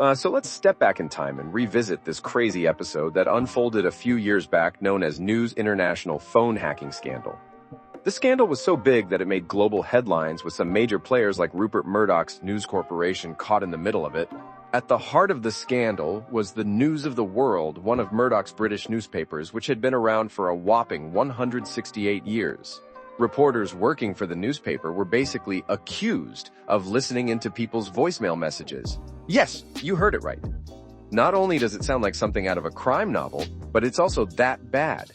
So let's step back in time and revisit this crazy episode that unfolded a few years back known as News International phone hacking scandal. The scandal was so big that it made global headlines with some major players like Rupert Murdoch's News Corporation caught in the middle of it. At the heart of the scandal was the News of the World, one of Murdoch's British newspapers, which had been around for a whopping 168 years. Reporters working for the newspaper were basically accused of listening into people's voicemail messages. Yes, you heard it right. Not only does it sound like something out of a crime novel, but it's also that bad.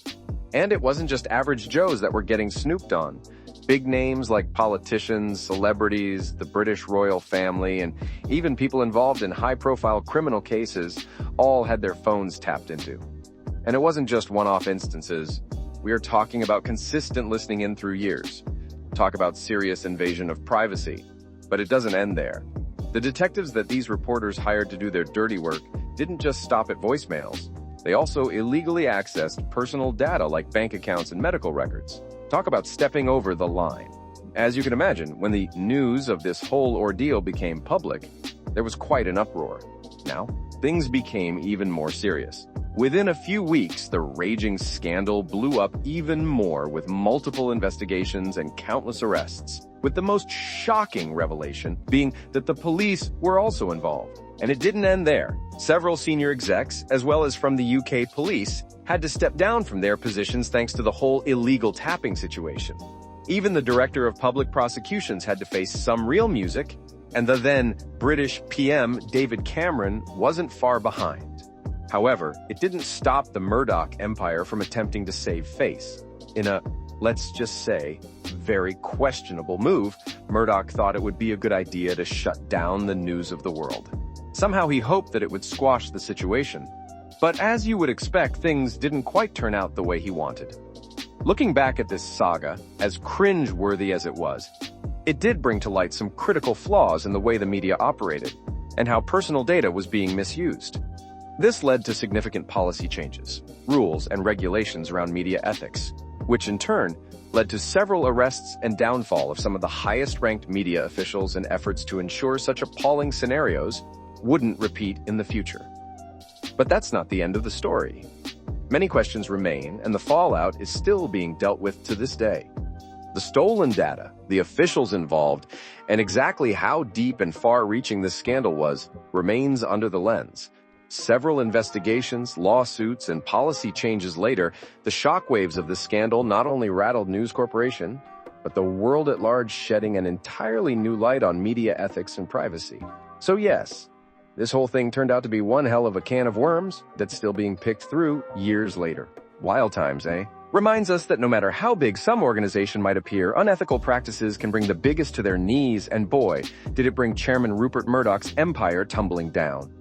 And it wasn't just average Joes that were getting snooped on. Big names like politicians, celebrities, the British royal family, and even people involved in high-profile criminal cases all had their phones tapped into. And it wasn't just one-off instances. We are talking about consistent listening in through years. Talk about serious invasion of privacy. But it doesn't end there. The detectives that these reporters hired to do their dirty work didn't just stop at voicemails. They also illegally accessed personal data like bank accounts and medical records. Talk about stepping over the line. As you can imagine, when the news of this whole ordeal became public, there was quite an uproar. Now, things became even more serious. Within a few weeks, the raging scandal blew up even more with multiple investigations and countless arrests, with the most shocking revelation being that the police were also involved. And it didn't end there. Several senior execs, as well as from the UK police, had to step down from their positions thanks to the whole illegal tapping situation. Even the director of public prosecutions had to face some real music, and the then British PM David Cameron wasn't far behind. However, it didn't stop the Murdoch empire from attempting to save face. In a, let's just say, very questionable move, Murdoch thought it would be a good idea to shut down the News of the World. Somehow he hoped that it would squash the situation. But as you would expect, things didn't quite turn out the way he wanted. Looking back at this saga, as cringe-worthy as it was, it did bring to light some critical flaws in the way the media operated, and how personal data was being misused. This led to significant policy changes, rules, and regulations around media ethics, which in turn led to several arrests and downfall of some of the highest-ranked media officials in efforts to ensure such appalling scenarios wouldn't repeat in the future. But that's not the end of the story. Many questions remain, and the fallout is still being dealt with to this day. The stolen data, the officials involved, and exactly how deep and far-reaching this scandal was remains under the lens. Several investigations, lawsuits, and policy changes later, the shockwaves of the scandal not only rattled News Corporation, but the world at large, shedding an entirely new light on media ethics and privacy. So yes, this whole thing turned out to be one hell of a can of worms that's still being picked through years later. Wild times, eh? Reminds us that no matter how big some organization might appear, unethical practices can bring the biggest to their knees, and boy, did it bring Chairman Rupert Murdoch's empire tumbling down.